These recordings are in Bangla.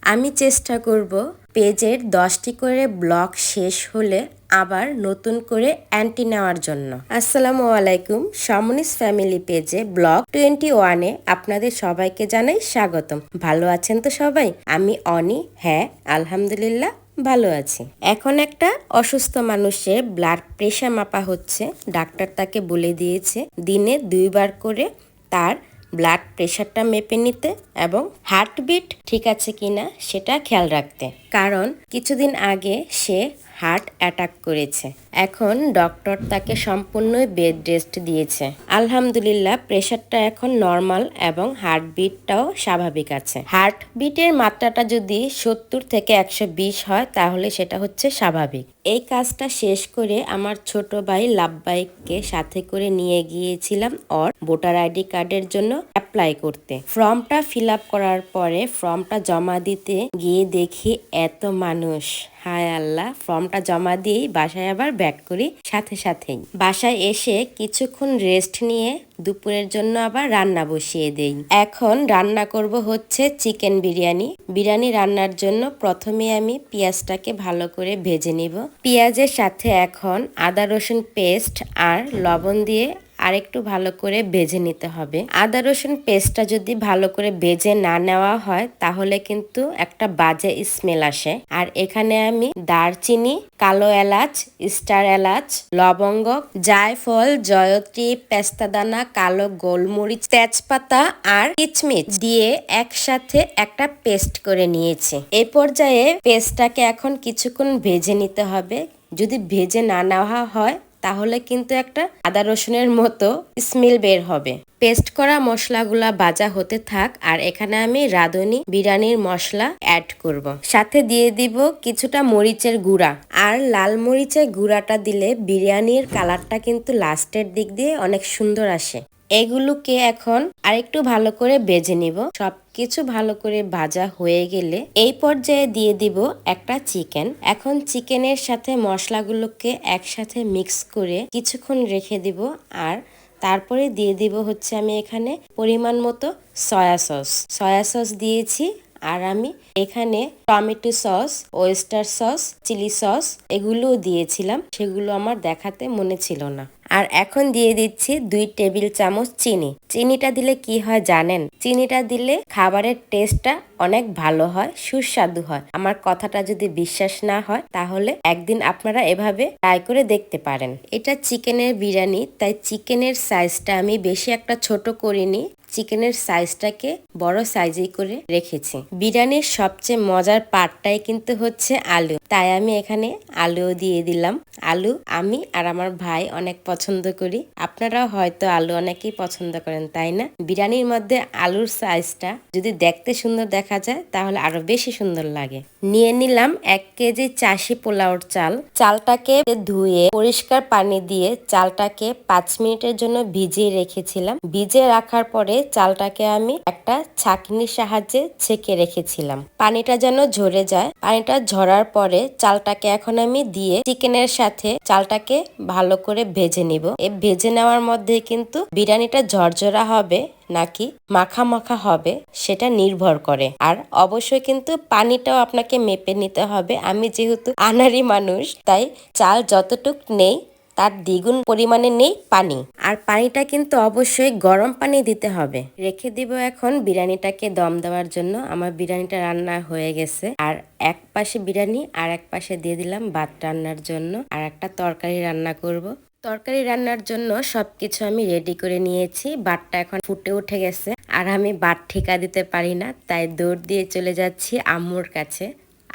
আমি চেষ্টা করব পেজের 10টি করে ব্লগ শেষ হলে আবার নতুন করে অ্যান্টি নেওয়ার জন্য। আসসালামু আলাইকুম, শামনিস ফ্যামিলি পেজে ব্লগ 21-এ আপনাদের সবাইকে জানাই স্বাগতম। ভালো আছেন তো সবাই? আমি অনি, হ্যাঁ আলহামদুলিল্লাহ ভালো আছি। এখন একটা অসুস্থ মানুষের ব্লাড প্রেশার মাপা হচ্ছে। ডাক্তার তাকে বলে দিয়েছে দিনে 2 বার করে তার ব্লাড প্রেশারটা মেপে নিতে এবং হার্টবিট ঠিক আছে কিনা সেটা খেয়াল রাখতে, কারণ কিছুদিন আগে সে হার্ট অ্যাটাক করেছে। এখন ডক্টর তাকে সম্পূর্ণ বেড রেস্ট দিয়েছে। আলহামদুলিল্লাহ প্রেশারটা এখন নর্মাল এবং হার্টবিটটাও স্বাভাবিক আছে। হার্টবিটের মাত্রাটা যদি 70 থেকে 120 হয় তাহলে সেটা হচ্ছে স্বাভাবিক। এই কাজটা শেষ করে আমার ছোট ভাই লাভবাইককে সাথে করে নিয়ে গিয়েছিলাম ওর ভোটার আইডি কার্ডের জন্য অ্যাপ্লাই করতে। ফর্মটা ফিল আপ করার পরে ফর্মটা জমা দিতে গিয়ে দেখি এত মানুষ। হায় আল্লাহ, ফর্মটা জমা দিয়েই বাসায় আবার ব্যাক করি সাথেই। বাসায় এসে কিছুক্ষণ রেস্ট নিয়ে দুপুরের জন্য আবার রান্না বসিয়ে দেই। এখন রান্না করব হচ্ছে চিকেন বিরিয়ানি। বিরিয়ানি রান্নার জন্য প্রথমে আমি পেঁয়াজটাকে ভালো করে ভেজে নিব। পেঁয়াজের সাথে এখন আদা রসুন পেস্ট আর লবণ দিয়ে আরেকটু ভালো করে ভেজে নিতে হবে। আদা রসুন পেস্টটা যদি ভালো করে ভেজে না নেওয়া হয় তাহলে কিন্তু একটা বাজে স্মেল আসে। আর এখানে আমি দারচিনি, কালো এলাচ, স্টার এলাচ, লবঙ্গ, জায়ফল, জয়ত্রী, পেস্তাদানা, কালো গোলমরিচ, তেজপাতা আর কিচমিচ দিয়ে একসাথে একটা পেস্ট করে নিয়েছি। এই পর্যায়ে পেস্টটাকে এখন কিছুক্ষণ ভেজে নিতে হবে। যদি ভেজে না নেওয়া হয় তাহলে কিন্তু একটা আদা রসুনের মতো স্মেল বের হবে। পেস্ট করা মশলাগুলা ভাজা হতে থাক আর এখানে আমি রাঁধুনি বিরিয়ানির মশলা অ্যাড করব। সাথে দিয়ে দিব কিছুটা মরিচের গুঁড়া। আর লাল মরিচের গুঁড়াটা দিলে বিরিয়ানির কালারটা কিন্তু লাস্টের দিক দিয়ে অনেক সুন্দর আসে। এগুলোকে এখন আরেকটু ভালো করে ভেজে নিব। সবকিছু ভালো করে ভাজা হয়ে গেলে এই পর্যায়ে দিয়ে দিব একটা চিকেন। এখন চিকেনের সাথে মশলাগুলোকে একসাথে মিক্স করে কিছুক্ষণ রেখে দিব। আর তারপরে দিয়ে দিব হচ্ছে আমি এখানে পরিমাণ মতো সয়া সস দিয়েছি। আর আমি এখানে tomato sauce, oyster sauce, chilli sauce এগুলোও দিয়েছিলাম, সেগুলো আমার দেখাতে মনে ছিল না। আর এখন দিয়ে দিচ্ছি 2 টেবিল চামচ চিনি। চিনিটা দিলে কি হয় জানেন? চিনিটা দিলে খাবারের টেস্টটা অনেক ভালো হয়, সুস্বাদু হয়। আমার কথাটা যদি বিশ্বাস না হয় তাহলে একদিন আপনারা এভাবে ট্রাই করে দেখতে পারেন। এটা চিকেনের বিরিয়ানি, তাই চিকেনের সাইজটা আমি বেশি একটা ছোট করিনি। চিকেনের সাইজটাকে বড় সাইজেই করে রেখেছি। বিরিয়ানির সবচেয়ে মজার পার্টটাই কিন্তু হচ্ছে আলু, তাই আমি এখানে আলুও দিয়ে দিলাম। আলু আমি আর আমার ভাই অনেক পছন্দ করি। আপনারাও হয়তো আলু অনেকেই পছন্দ করেন, তাই না? বিরিয়ানির মধ্যে আলুর সাইজটা যদি দেখতে সুন্দর দেখা যায় তাহলে আরো বেশি সুন্দর লাগে। নিয়ে নিলাম 1 কেজি চাষি পোলাওর চাল। চালটাকে ধুয়ে পরিষ্কার পানি দিয়ে চালটাকে 5 মিনিটের জন্য ভিজিয়ে রেখেছিলাম। ভিজিয়ে রাখার পরে চালটাকে আমি একটা ছাঁকনির সাহায্যে ছেঁকে রেখেছিলাম। পানিটা যেন ঝরে যায়। পানিটা ঝরার পরে চালটাকে এখন আমি দিয়ে চিকেনের সাথে চালটাকে ভালো করে ভেজে নিব। এই ভেজে নেওয়ার মধ্যে কিন্তু বিরিয়ানিটা ঝরঝরা হবে নাকি মাখা মাখা হবে সেটা নির্ভর করে। আর অবশ্যই কিন্তু পানিটাও আপনাকে মেপে নিতে হবে। আমি যেহেতু আনাড়ি মানুষ তাই চাল যতটুক নেই তার দ্বিগুণ পরিমাণে নেই পানি। আর পানিটা কিন্তু অবশ্যই গরম পানি দিতে হবে। রেখে দিব এখন বিরিয়ানিটাকে দম দেওয়ার জন্য। আমার বিরিয়ানিটা রান্না হয়ে গেছে। আর এক পাশে বিরিয়ানি আর এক পাশে দিয়ে দিলাম ভাত রান্নার জন্য। আর একটা তরকারি রান্না করব। তরকারি রান্নার জন্য সবকিছু আমি রেডি করে নিয়েছি। ভাতটা এখন ফুটে উঠে গেছে। আর আমি ভাত ঠিকা দিতে পারি না, তাই দৌড় দিয়ে চলে যাচ্ছি আম্মুর কাছে।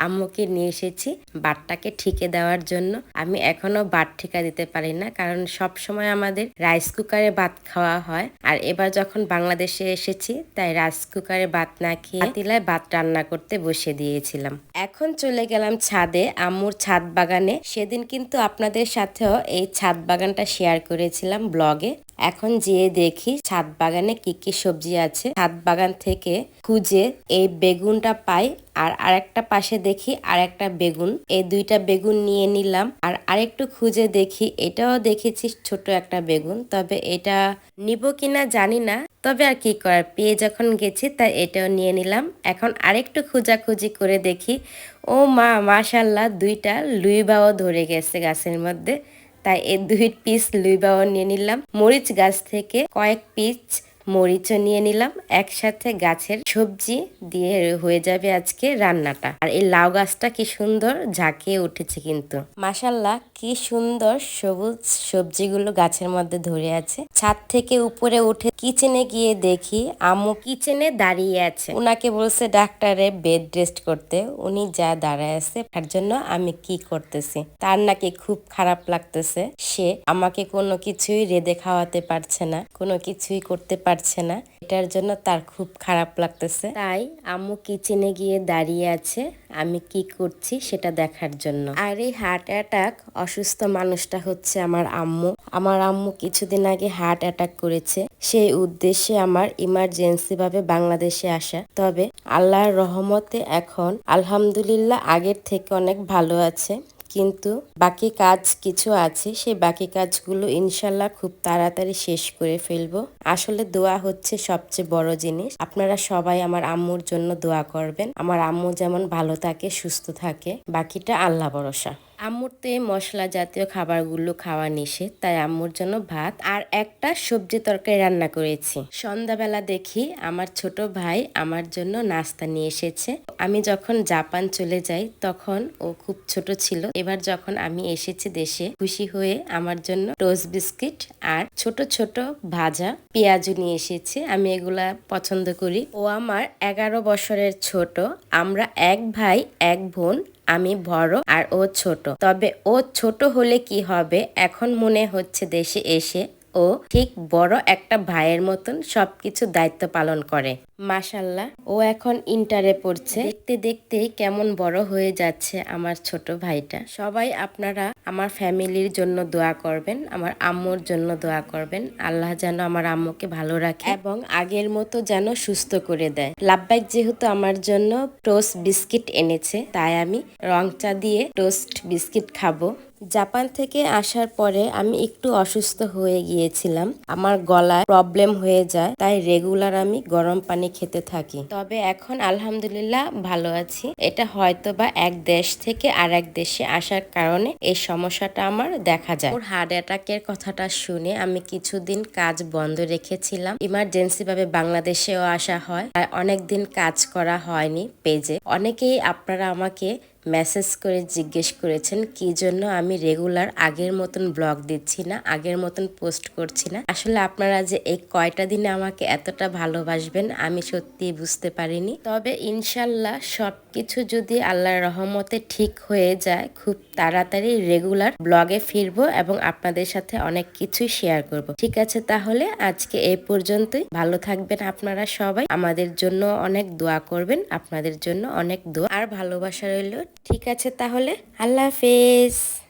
আম্মুকে নিয়ে এসেছি ভাতটাকে ঠিকে দেওয়ার জন্য। আমি এখনো ভাত ঠিকা দিতে পারি না, কারণ সব সময় আমাদের রাইস কুকারে ভাত খাওয়া হয়। আর এবার যখন বাংলাদেশে এসেছি তাই রাইস কুকারে ভাত না খেয়ে পাতিলায় ভাত রান্না করতে বসে দিয়েছিলাম। এখন চলে গেলাম ছাদে, আম্মুর ছাদ বাগানে। সেদিন কিন্তু আপনাদের সাথেও এই ছাদ বাগানটা শেয়ার করেছিলাম ব্লগে। এখন যেয়ে দেখি ছাদ বাগানে কি কি সবজি আছে। ছাদ বাগান থেকে খুঁজে এই বেগুনটা পাই, আর আরেকটা পাশে দেখি আরেকটা বেগুন, এই দুইটা বেগুন নিয়ে নিলাম। আর আরেকটু খুঁজে দেখি এটাও দেখেছি ছোট একটা বেগুন, তবে এটা নিব কিনা জানি না, তবে আর কি করার, পেয়ে যখন গেছি তাই এটাও নিয়ে নিলাম। এখন আরেকটু খোঁজাখুঁজি করে দেখি, ও মা, মাশাল্লাহ, দুইটা লুইবাও ধরে গেছে গাছের মধ্যে, তাই এই 2 পিস লুইবাও নিয়ে নিলাম। মরিচ গাছ থেকে কয়েক পিস মরিচও নিয়ে নিলাম। একসাথে গাছের সবজি দিয়ে হয়ে যাবে আজকে রান্নাটা। আর এই লাউ গাছটা কি সুন্দর ঝাঁকিয়ে উঠেছে, কিন্তু মাশাল্লাহ কি সুন্দর সবুজ সবজিগুলো গাছের মধ্যে ধরে আছে। ছাদ থেকে উপরে উঠে কিচেনে গিয়ে দেখি আম্মু কিচেনে দাঁড়িয়ে আছে। উনাকে বলছে ডাক্তারে বেড রেস্ট করতে, উনি যা দাঁড়ায় আছে তার জন্য আমি কি করতেছি। তার নাকি খুব খারাপ লাগতেছে, সে আমাকে কোনো কিছুই রেঁধে খাওয়াতে পারছে না, কোনো কিছুই করতে পারছে না, এটার জন্য তার খুব খারাপ লাগতেছে। তাই আম্মু কিচেনে গিয়ে দাঁড়িয়ে আছে আমি কি করছি সেটা দেখার জন্য। আর এই হার্ট অ্যাটাক অসুস্থ মানুষটা হচ্ছে আমার আম্মু। আমার আম্মু কিছুদিন আগে হার্ট অ্যাটাক করেছে, সেই উদ্দেশ্যে আমার ইমার্জেন্সি ভাবে বাংলাদেশে আসা। তবে আল্লাহর রহমতে এখন আলহামদুলিল্লাহ আগের থেকে অনেক ভালো আছে, কিন্তু বাকি কাজ কিছু আছে, সেই বাকি কাজগুলো ইনশাল্লাহ খুব তাড়াতাড়ি শেষ করে ফেলবো। আসলে দোয়া হচ্ছে সবচেয়ে বড় জিনিস। আপনারা সবাই আমার আম্মুর জন্য দোয়া করবেন, আমার আম্মু যেমন ভালো থাকে, সুস্থ থাকে, বাকিটা আল্লাহ ভরসা। আম্মুর তো এই মশলা জাতীয় খাবারগুলো খাওয়া নিষেধ, তাই আম্মুর জন্য ভাত আর একটা সবজি তরকারি রান্না করেছি। সন্ধ্যাবেলা দেখি আমার ছোট ভাই আমার জন্য নাস্তা নিয়ে এসেছে। আমি যখন জাপান চলে যাই তখন ও খুব ছোট ছিল, এবার যখন আমি এসেছি দেশে, খুশি হয়ে আমার জন্য টোস্ট বিস্কিট আর ছোট ছোট ভাজা পেঁয়াজু নিয়ে এসেছে। আমি এগুলা পছন্দ করি। ও আমার 11 বছরের ছোট, আমরা এক ভাই এক বোন, আমি বড় আর ও ছোট। তবে ও ছোট হলে কি হবে, এখন মনে হচ্ছে দেশে এসে ও ঠিক বড় একটা ভাইয়ের মতন সবকিছু দায়িত্ব পালন করে। মাশাল্লাহ, ও এখন ইন্টারে পড়ছে। দেখতে দেখতেই কেমন বড় হয়ে যাচ্ছে আমার ছোট ভাইটা। সবাই আপনারা আমার ফ্যামিলির জন্য দোয়া করবেন, আমার আম্মুর জন্য দোয়া করবেন। আল্লাহ যেন আমার আম্মুকে ভালো রাখে এবং আগের মতো যেন সুস্থ করে দেয়। লাব্বাইক যেহেতু আমার জন্য টোস্ট বিস্কিট এনেছে, তাই আমি রং চা দিয়ে টোস্ট বিস্কিট খাবো। জাপান থেকে আসার পরে আমি একটু অসুস্থ হয়ে গিয়েছিলাম, আমার গলায় প্রবলেম হয়ে যায়, তাই রেগুলার আমি গরম পানি খেতে থাকি। তবে এখন আলহামদুলিল্লাহ ভালো আছি। এটা হয়তো বা এক দেশ থেকে আর এক দেশে আসার কারণে এই সমস্যাটা আমার দেখা যায়। ওর হার্ট অ্যাটাকের কথাটা শুনে আমি কিছুদিন কাজ বন্ধ রেখেছিলাম। ইমার্জেন্সি ভাবে বাংলাদেশেও আসা হয়, তাই অনেকদিন কাজ করা হয়নি পেজে। অনেকেই আপনারা আমাকে মেসেজ করে জিজ্ঞেস করেছেন কি জন্য আমি রেগুলার আগের মতন ব্লগ দিচ্ছি না, আগের মতন পোস্ট করছি না। আসলে আপনারা যে এই কয়টা দিনে আমাকে এতটা ভালোবাসবেন আমি সত্যি বুঝতে পারিনি। তবে ইনশাল্লাহ সবকিছু যদি আল্লাহর রহমতে ঠিক হয়ে যায়, খুব তাড়াতাড়ি রেগুলার ব্লগে ফিরবো এবং আপনাদের সাথে অনেক কিছুই শেয়ার করব। ঠিক আছে, তাহলে আজকে এই পর্যন্তই। ভালো থাকবেন আপনারা সবাই, আমাদের জন্য অনেক দোয়া করবেন, আপনাদের জন্য অনেক দোয়া আর ভালোবাসা রইল। ঠিক আছে তাহলে, আল্লাহ হাফেজ।